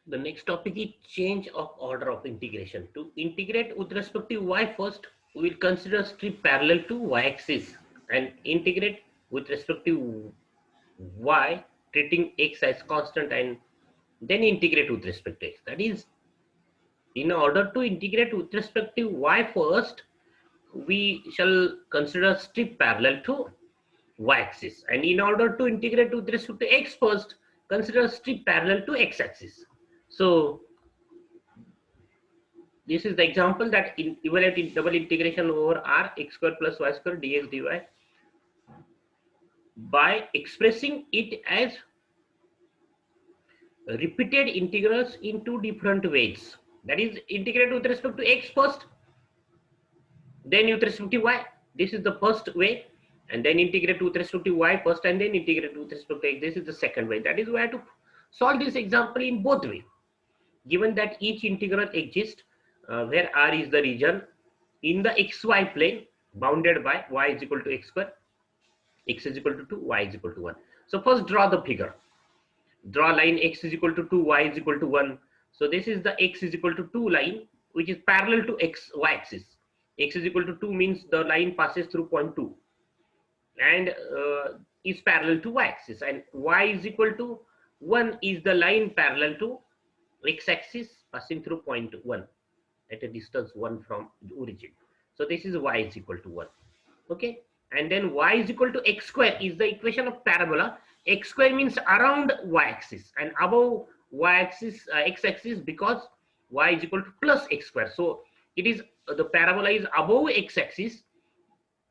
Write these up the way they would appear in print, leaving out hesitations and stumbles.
The next topic is change of order of integration. To integrate with respect to y first, we will consider strip parallel to y-axis and integrate with respect to y, treating x as constant, and then integrate with respect to x. That is, in order to integrate with respect to y first, we shall consider strip parallel to y-axis, and in order to integrate with respect to x first, consider strip parallel to x-axis. So this is the example that in evaluate double integration over r x square plus y square dx dy by expressing it as repeated integrals in two different ways. That is, integrate with respect to x first, then with respect to y. This is the first way, and then integrate with respect to y first, and then integrate with respect to x. This is the second way. That is why to solve this example in both ways. Given that each integral exists where r is the region in the xy plane bounded by y is equal to x square, x is equal to 2, y is equal to 1. So first draw the figure. Draw line x is equal to 2, y is equal to 1. So this is the x is equal to 2 line, which is parallel to x y axis. X is equal to 2 means the line passes through point 2 and is parallel to y axis, and y is equal to 1 is the line parallel to x axis passing through point 1 at a distance 1 from the origin. So this is y is equal to 1. Okay, and then y is equal to x square is the equation of parabola. X square means around y axis and above y axis, x axis, because y is equal to plus x square. So it is the parabola is above x axis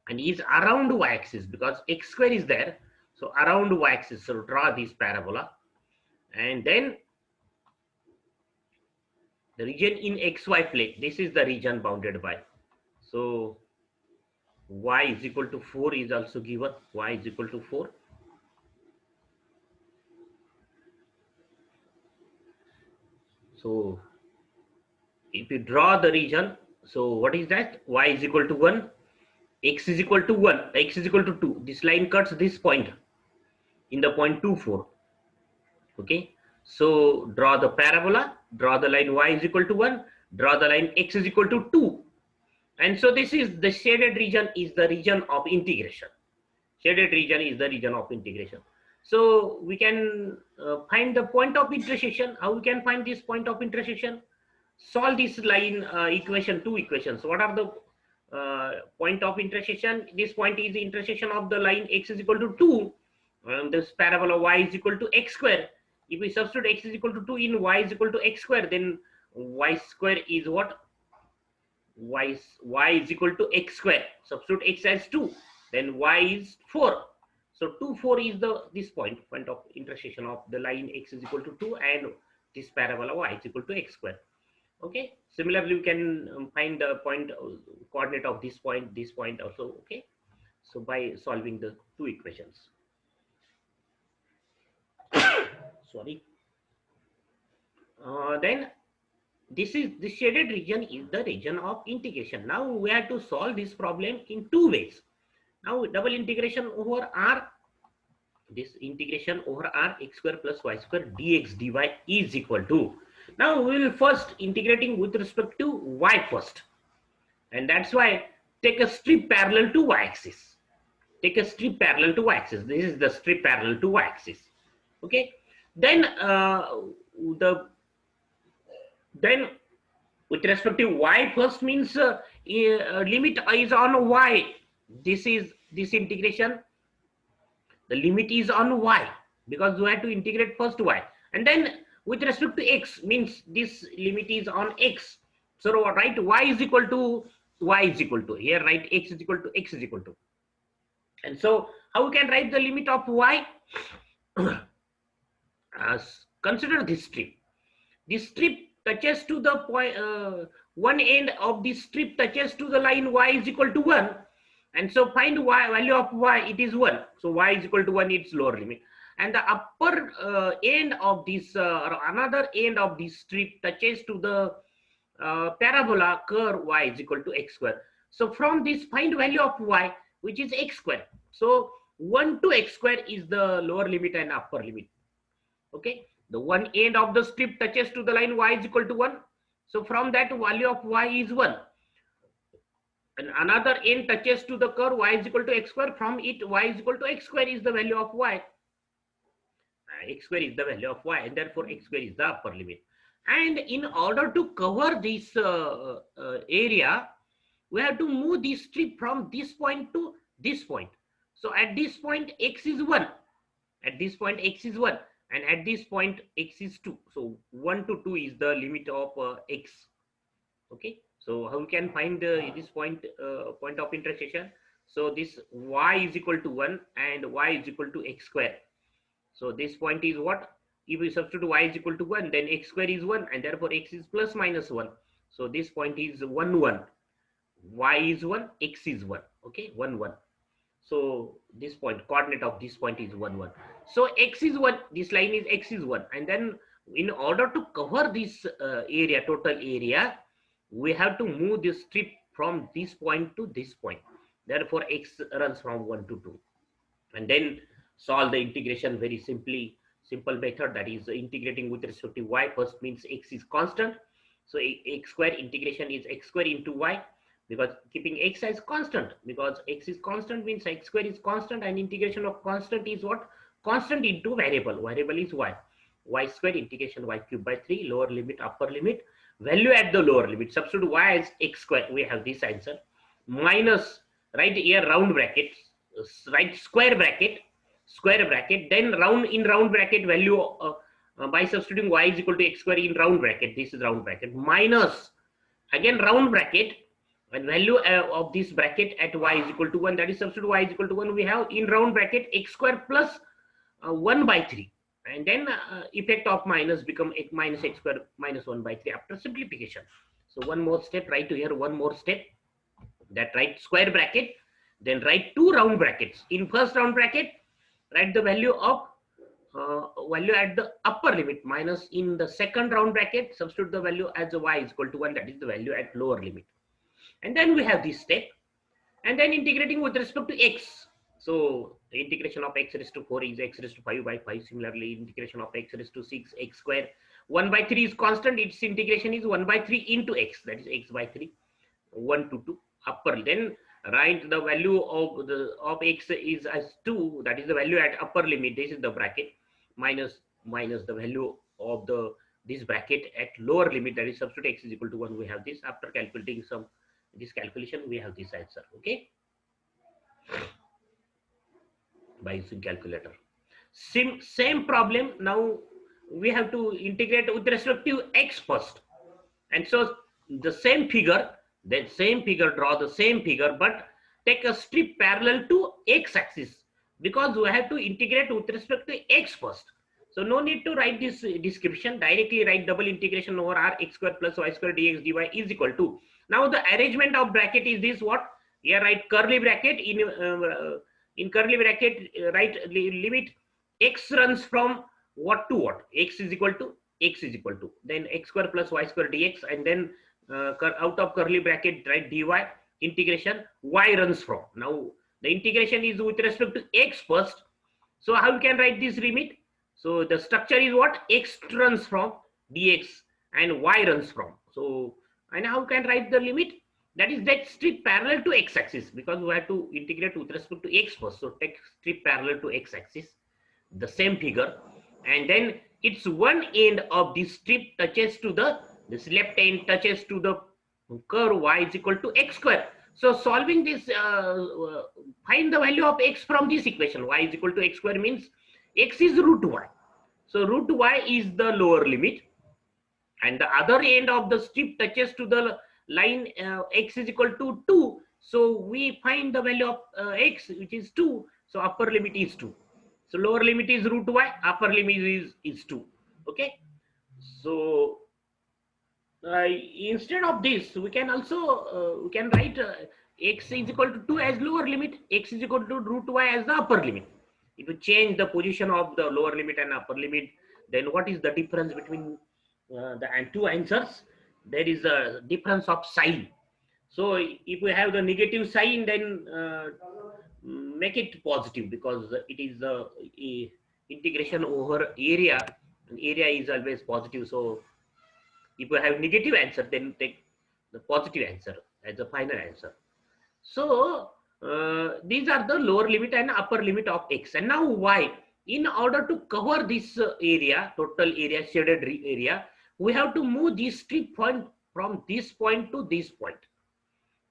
and is around y axis because x square is there. So around y axis. So draw this parabola, and then the region in xy plane, this is the region bounded by. So y is equal to 4 is also given. Y is equal to 4. So if you draw the region, so what is that? Y is equal to 1, x is equal to 1, x is equal to 2. This line cuts this point in the point 2, 4. Okay, so draw the parabola, draw the line y is equal to 1, draw the line x is equal to 2. And so this is the shaded region is the region of integration. Shaded region is the region of integration. So we can find the point of intersection. How we can find this point of intersection? Solve this line equation, two equations. What are the point of intersection? This point is the intersection of the line x is equal to 2 and this parabola y is equal to x square. If we substitute x is equal to 2 in y is equal to x square, then y square is what? Y is equal to x square. Substitute x as 2, then y is 4. So 2, 4 is this point of intersection of the line x is equal to 2 and this parabola y is equal to x square. Okay, similarly we can find the point coordinate of this point also. Okay, so by solving the two equations. Sorry. Then this shaded region is the region of integration. Now we have to solve this problem in two ways. Now double integration over r, this integration over r x square plus y square dx dy is equal to, now we will first integrating with respect to y first, and that's why take a strip parallel to y axis. Take a strip parallel to y axis. This is the strip parallel to y axis. Okay, then then with respect to y first means limit is on y. This integration, the limit is on y because we have to integrate first y, and then with respect to x means this limit is on x. So write y is equal to here, write x is equal to. And so how we can write the limit of y? Consider this strip. This strip touches to the point, one end of this strip touches to the line y is equal to 1, and so find y, value of y, it is 1. So y is equal to 1, its lower limit, and the upper end of this or another end of this strip touches to the parabola curve y is equal to x square. So from this find value of y, which is x square. So 1 to x square is the lower limit and upper limit. Okay, The one end of the strip touches to the line y is equal to 1. So from that, value of y is 1. And another end touches to the curve y is equal to x square. From it, y is equal to x square is the value of y. X square is the value of y, and therefore x square is the upper limit. And in order to cover this area, we have to move this strip from this point to this point. So at this point, x is 1. At this point, x is 1. And at this point, x is 2. So 1 to 2 is the limit of x. Okay. So how we can find this point of intersection? So this y is equal to 1 and y is equal to x square. So this point is what? If we substitute y is equal to 1, then x square is 1, and therefore x is plus minus 1. So this point is 1, 1. Y is 1, x is 1. Okay, 1, 1. So this point, coordinate of this point is 1, 1. So x is 1, this line is x is 1. And then in order to cover this area, total area, we have to move this strip from this point to this point. Therefore, x runs from 1 to 2. And then solve the integration very simply. Simple method, that is integrating with respect to y. First means x is constant. So x square integration is x square into y, because keeping x as constant, because x is constant means x square is constant, and integration of constant is what? Constant into variable. Variable is y. Y square integration y cube by 3, lower limit, upper limit, value at the lower limit. Substitute y as x square. We have this answer. Minus, right here round bracket, right square bracket, then round bracket value by substituting y is equal to x square in round bracket. This is round bracket, minus again round bracket, and value of this bracket at y is equal to 1. That is substitute y is equal to 1. We have in round bracket x square plus 1 by 3, and then effect of minus become x minus x square minus 1 by 3 after simplification. So one more step, right here, one more step, that write square bracket, then write two round brackets. In first round bracket, write the value of value at the upper limit, minus in the second round bracket, substitute the value as y is equal to 1, that is the value at lower limit. And then we have this step, and then integrating with respect to x. So the integration of x raised to 4 is x raised to 5 by 5. Similarly, integration of x raised to 6, x square. 1 by 3 is constant, its integration is 1 by 3 into x, that is x by 3, 1 to 2 upper. Then write the value of x is as 2, that is the value at upper limit, this is the bracket, minus the value of this bracket at lower limit, that is substitute x is equal to 1. We have this. After calculating this calculation, we have this answer. Okay, by using calculator. Same problem. Now we have to integrate with respect to x first, and so the same figure, draw the same figure, but take a strip parallel to x axis, because we have to integrate with respect to x first. So no need to write this description, directly write double integration over r x square plus y square dx dy is equal to. Now the arrangement of bracket is this, what? Here write curly bracket, in curly bracket write limit x runs from what to what? X is equal to, then x square plus y square dx, and then out of curly bracket write dy integration y runs from. Now the integration is with respect to x first. So how you can write this limit? So the structure is what? X runs from dx and y runs from. So, and how you can write the limit? That is that strip parallel to x axis, because we have to integrate with respect to x first. So take strip parallel to x axis, the same figure, and then its one end of this strip touches to this left end touches to the curve y is equal to x square. So solving this, find the value of x from this equation. Y is equal to x square means x is root y. So root y is the lower limit, and the other end of the strip touches to the line x is equal to 2. So we find the value of x, which is 2. So upper limit is 2. So lower limit is root y, upper limit is 2. Okay. So instead of this, we can also we can write x is equal to 2 as lower limit, x is equal to root y as the upper limit. If you change the position of the lower limit and upper limit, then what is the difference between the two answers? There is a difference of sign. So if we have the negative sign, then make it positive, because it is the integration over area, And area is always positive. So if you have negative answer, then take the positive answer as the final answer. So these are the lower limit and upper limit of x. And now y. In order to cover this area, total area, shaded area, we have to move this strip point from this point to this point.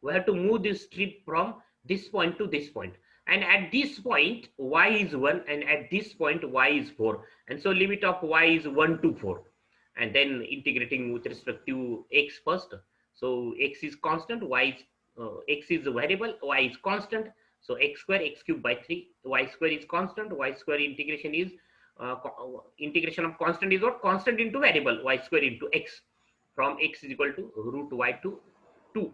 We have to move this strip from this point to this point. And at this point, y is 1, and at this point, y is 4. And so limit of y is 1 to 4. And then integrating with respect to x first. So x is constant, x is a variable, y is constant. So x square, x cubed by 3, y square is constant, y square integration is, integration of constant is what? Constant into variable, y square into x, from x is equal to root y to 2.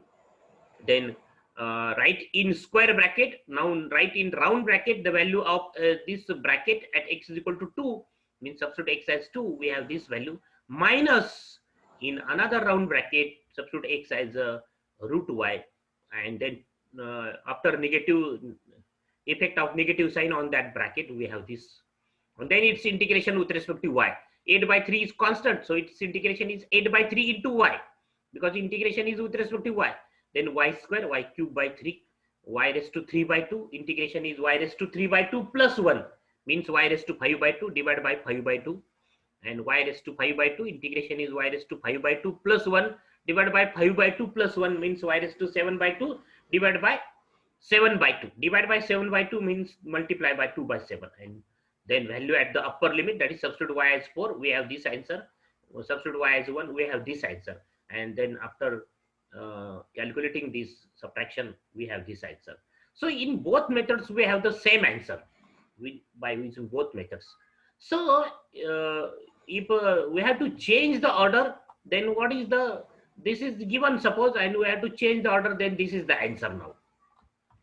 Then write in square bracket. Now write in round bracket the value of this bracket at x is equal to 2, means substitute x as 2, we have this value, minus in another round bracket substitute x as root y, and then after negative effect of negative sign on that bracket, we have this. And then its integration with respect to y. 8 by 3 is constant, so its integration is 8 by 3 into y, because integration is with respect to y. Then y square, y cubed by 3, y raised to 3 by 2, integration is y raised to 3 by 2 plus 1, means y raised to 5 by 2 divided by 5 by 2, and y raised to 5 by 2, integration is y raised to 5 by 2 plus 1 divided by 5 by 2 plus 1, means y raised to 7 by 2 divided by 7 by 2. Divided by 7 by 2 means multiply by 2 by 7. And then value at the upper limit, that is substitute y as 4, we have this answer. Substitute y as 1, we have this answer. And then after calculating this subtraction, we have this answer. So in both methods, we have the same answer by using both methods. So if we have to change the order, then what is the, this is given suppose, and we have to change the order, then this is the answer now.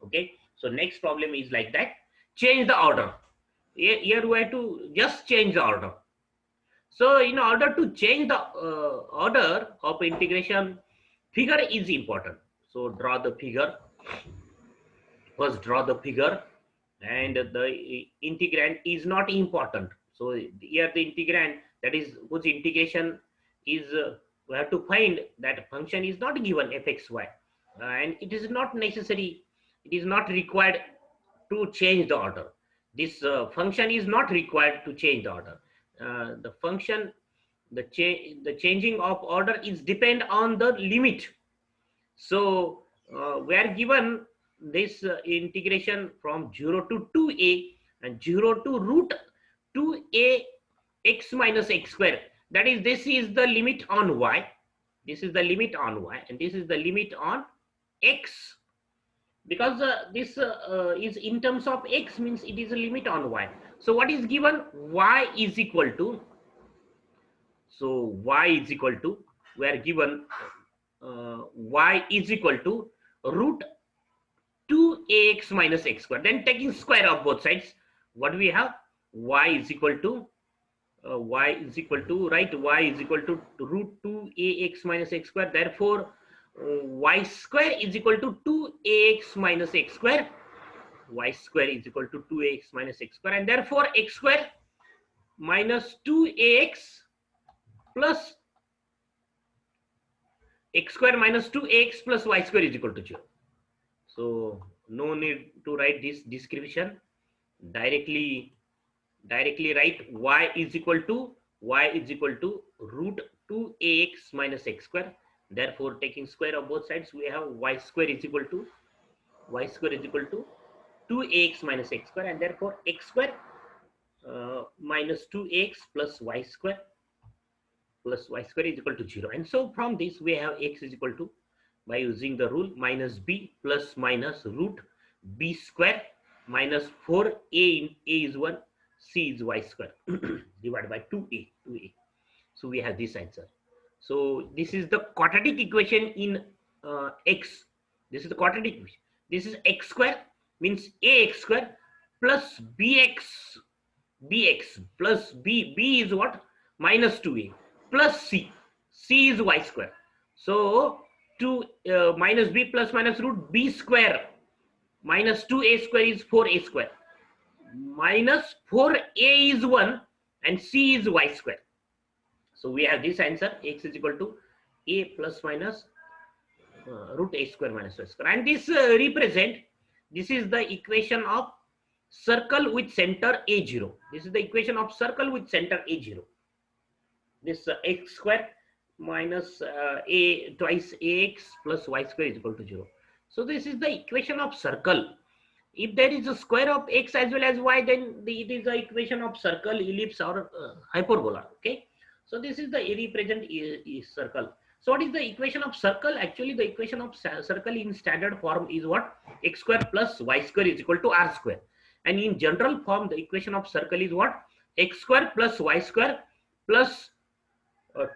Okay, so next problem is like that, change the order. Here we have to just change the order. So in order to change the order of integration, figure is important. So draw the figure. First draw the figure, and the integrand is not important. So here the integrand, that is whose integration is, we have to find that function is not given fxy, and it is not necessary, it is not required to change the order. This function is not required to change the order. The function, the changing of order is depend on the limit. So we are given this integration from 0 to 2a and 0 to root 2a x minus x square. That is, this is the limit on y. This is the limit on y, and this is the limit on x. Because this is in terms of x, means it is a limit on y. So what is given? Y is equal to, so y is equal to, we are given y is equal to root 2ax minus x square. Then taking square of both sides, what we have? Y is equal to right, y is equal to root 2ax minus x square. Therefore y square is equal to 2ax minus x square. Y square is equal to 2ax minus x square, and therefore x square minus 2ax plus x square minus 2ax plus y square is equal to 0. So no need to write this description. Directly write y is equal to root 2ax minus x square. Therefore, taking square of both sides, we have y square is equal to 2ax minus x square, and therefore x square minus 2x plus y square is equal to 0. And so from this we have x is equal to, by using the rule, minus b plus minus root b square minus 4a in a is 1, c is y square divided by 2a. So we have this answer. So this is the quadratic equation in x. This is the quadratic equation. This is x square, means ax square plus bx plus b is what? Minus 2a plus c is y square. So minus b plus minus root b square minus 2a square is 4a square, minus 4a is 1, and c is y square. So we have this answer, x is equal to a plus minus root a square minus y square. And this this is the equation of circle with center a0. This is the equation of circle with center a0. This x square minus a twice ax plus y square is equal to 0. So this is the equation of circle. If there is a square of x as well as y, then it is the equation of circle, ellipse, or hyperbola. Okay, so this is the represent circle. So what is the equation of circle? Actually, the equation of circle in standard form is what? X square plus y square is equal to r square. And in general form, the equation of circle is what? X square plus y square plus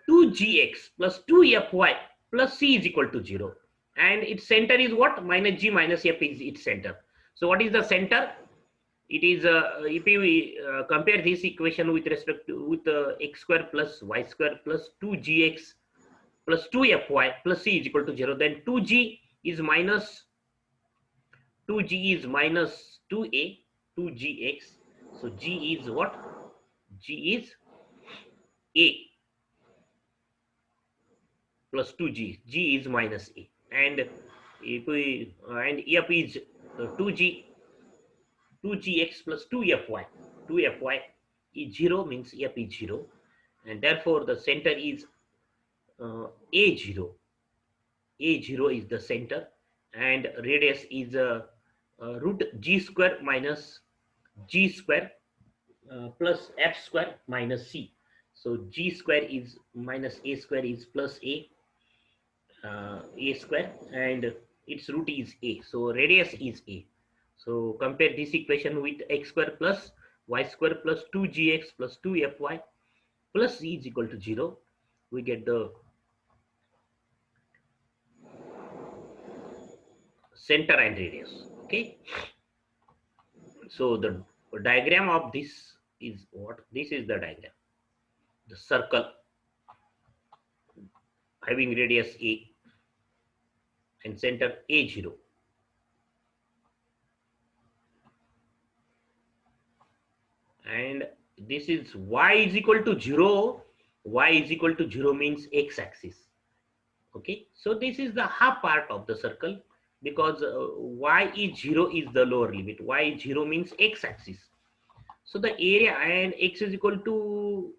2gx plus 2fy plus c is equal to 0. And its center is what? Minus g minus f is its center. So what is the center? It is if we compare this equation with respect to x square plus y square plus 2gx plus 2fy plus c is equal to 0, then 2g is minus 2a 2gx. So g is what? G is a plus 2g. G is minus a. And if we and f is 2gx plus 2fy. 2fy is 0, means f is 0, and therefore the center is a0. A0 is the center, and radius is root g square minus g square plus f square minus c. So g square is minus a square is plus a square, and its root is a. So radius is a. So compare this equation with x square plus y square plus 2gx plus 2fy plus c is equal to 0. We get the center and radius. Okay. So the diagram of this is what? This is the diagram. The circle having radius a and center a0. And this is y is equal to 0. Y is equal to 0 means x-axis. Okay, so this is the half part of the circle, because y is 0 is the lower limit. Y is 0 means x-axis. So the area, and x is equal to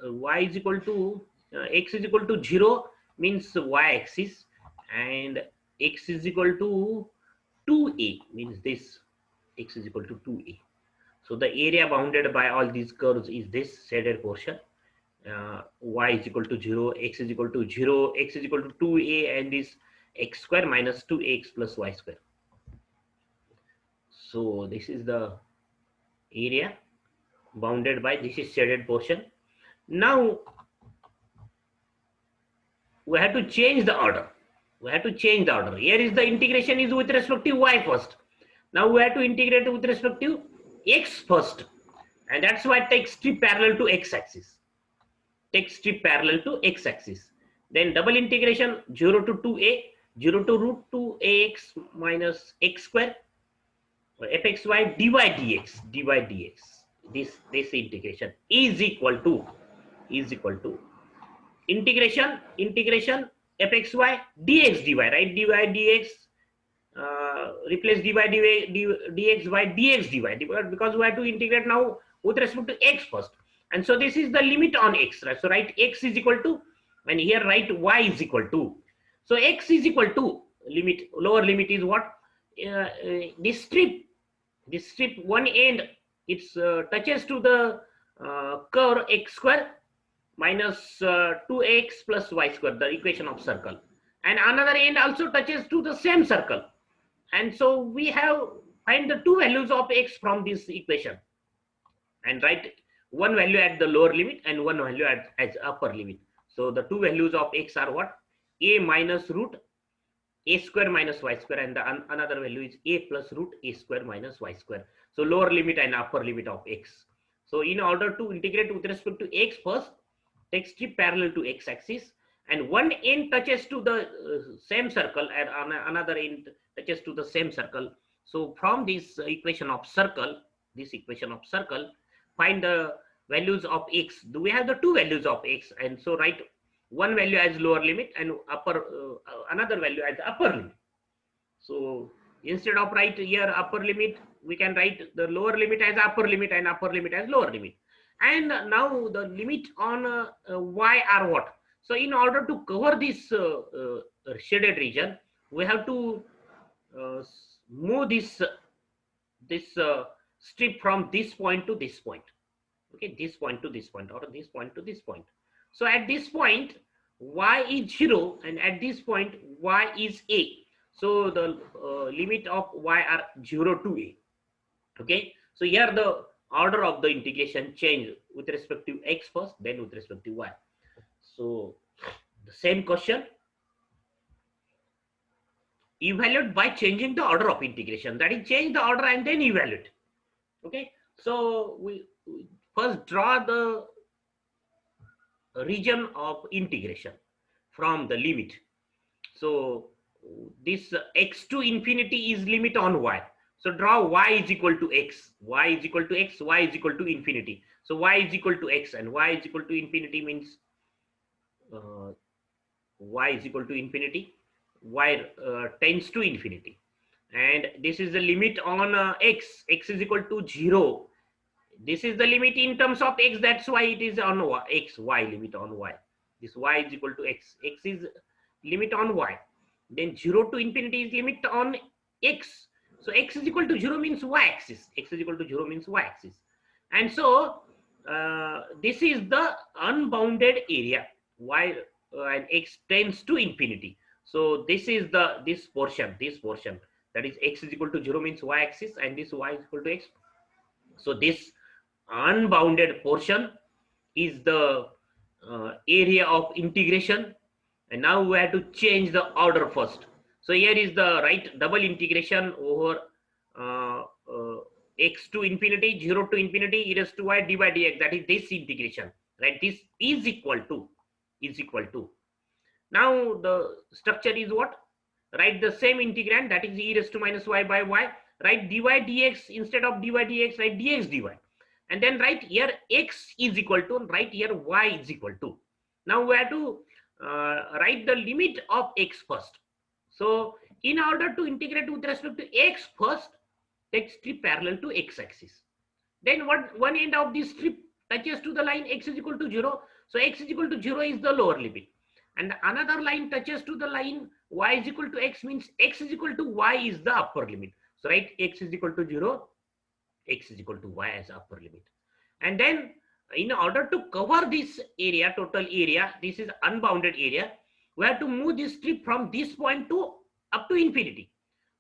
y is equal to x is equal to 0 means y-axis, and x is equal to 2a means this, x is equal to 2a. So the area bounded by all these curves is this shaded portion. Y is equal to 0, x is equal to 0, x is equal to 2a, and this x square minus 2x plus y square. So this is the area bounded by this is shaded portion. Now we have to change the order. Here is the integration is with respect to y first. Now we have to integrate with respect to x first, and that's why take strip parallel to x-axis. Then double integration 0 to 2a, 0 to root 2ax minus x square fxy dydx. This integration is equal to integration fxy dx dy, right? Dy dx replace dy dx by dx dy, because we have to integrate now with respect to x first. And so this is the limit on x, right? So write x is equal to, and here write y is equal to. So x is equal to limit, lower limit is what? This strip one end, it's touches to the curve x square minus 2x plus y square, the equation of circle, and another end also touches to the same circle. And so we have find the two values of x from this equation, and write one value at the lower limit and one value as upper limit. So the two values of x are what? A minus root a square minus y square, and the another value is a plus root a square minus y square. So lower limit and upper limit of x. So in order to integrate with respect to x first, take strip parallel to x-axis, and one end touches to the same circle, and another end touches to the same circle. So from this equation of circle, find the values of x. Do we have the two values of x? And so write one value as lower limit and another value as upper limit. So instead of write here upper limit, we can write the lower limit as upper limit and upper limit as lower limit. And now the limit on y are what? So in order to cover this shaded region, we have to uh, move this strip from this point to this point. Okay, this point to this point, or this point to this point. So at this point y is 0, and at this point y is a. So the limit of y are 0 to a. Okay, so here the order of the integration change with respect to x first, then with respect to y. So the same question, evaluate by changing the order of integration, that is change the order and then evaluate. Okay, so we first draw the region of integration from the limit. So this x to infinity is limit on y. So draw y is equal to x, y is equal to x, y is equal to infinity. So y is equal to x and y is equal to infinity means y is equal to infinity, y tends to infinity. And this is the limit on x, x is equal to 0. This is the limit in terms of x, that's why it is on y, x, y limit on y. This y is equal to x, x is limit on y. Then 0 to infinity is limit on x. So x is equal to 0 means y axis, x is equal to 0 means y axis. And so this is the unbounded area, y and x tends to infinity. So this is this portion, that is x is equal to 0 means y axis, and this y is equal to x. So this unbounded portion is the area of integration. And now we have to change the order first. So here is the right double integration over x to infinity, 0 to infinity, e raised to y d by dx, that is this integration, right? This is equal to. Now the structure is what? Write the same integrand, that is e raised to minus y by y. Write dy dx instead of dy dx, write dx dy. And then write here x is equal to, write here y is equal to. Now we have to write the limit of x first. So in order to integrate with respect to x first, take strip parallel to x axis. Then what one end of this strip touches to the line x is equal to 0. So x is equal to 0 is the lower limit. And another line touches to the line y is equal to x, means x is equal to y is the upper limit. So write x is equal to 0, x is equal to y as upper limit. And then in order to cover this area, total area, this is unbounded area, we have to move this strip from this point to up to infinity.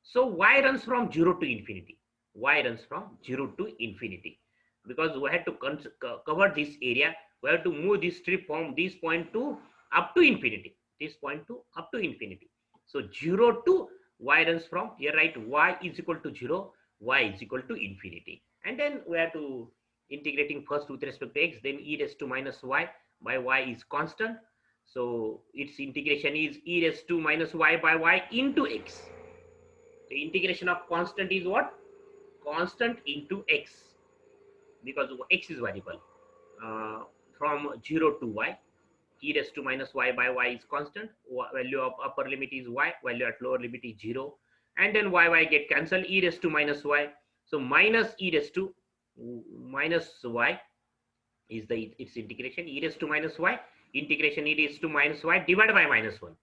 So y runs from 0 to infinity. Y runs from 0 to infinity. Because we have to cover this area, we have to move this strip from this point to up to infinity. This point to up to infinity. So 0 to y runs from, here write y is equal to 0, y is equal to infinity. And then we have to integrating first with respect to x, then e raised to minus y by y is constant. So its integration is e raised to minus y by y into x. The integration of constant is what? Constant into x, because x is variable. From 0 to y, e raised to minus y by y is constant. Value of upper limit is y, value at lower limit is 0. And then y get cancelled, e raised to minus y. So minus e raised to minus y is its integration, e raised to minus y, integration e raised to minus y divided by minus 1.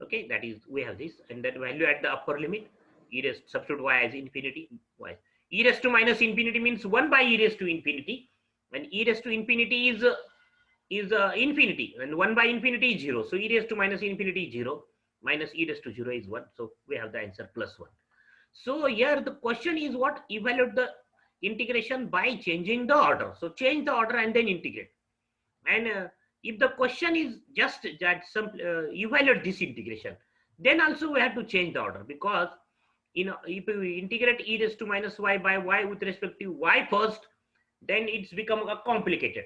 Okay, that is, we have this. And then value at the upper limit, e raised, substitute y as infinity, y. E raised to minus infinity means 1 by e raised to infinity, and e raised to infinity is infinity, and 1 by infinity is 0. So e raised to minus infinity is 0, minus e raised to 0 is 1. So we have the answer plus 1. So here the question is what? Evaluate the integration by changing the order. So change the order and then integrate. And if the question is just that evaluate this integration, then also we have to change the order, because if we integrate e raised to minus y by y with respect to y first, then it's become complicated.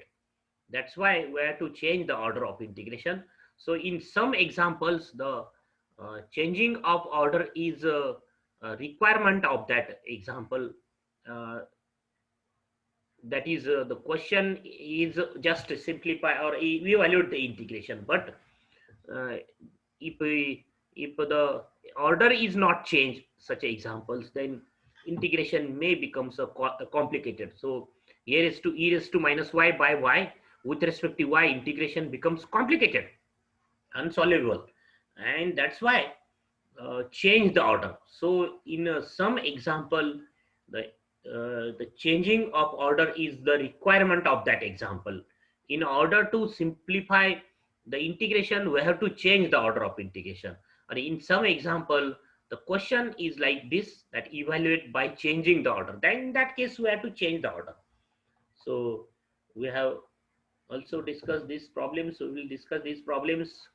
That's why we have to change the order of integration. So in some examples, the changing of order is a requirement of that example. that is the question is just simplify or evaluate the integration. But uh, if we, if the order is not changed, such examples, then integration may become so complicated. So here is to e raised to minus y by y with respect to y, integration becomes complicated, unsolvable, and that's why change the order. So in some example, the changing of order is the requirement of that example. In order to simplify the integration, we have to change the order of integration. And in some example, the question is like this, that evaluate by changing the order. Then in that case, we have to change the order. So we have also discussed these problems. So we will discuss these problems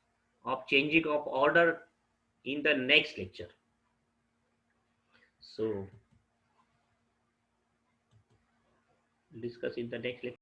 of changing of order in the next lecture. So discuss in the next lecture.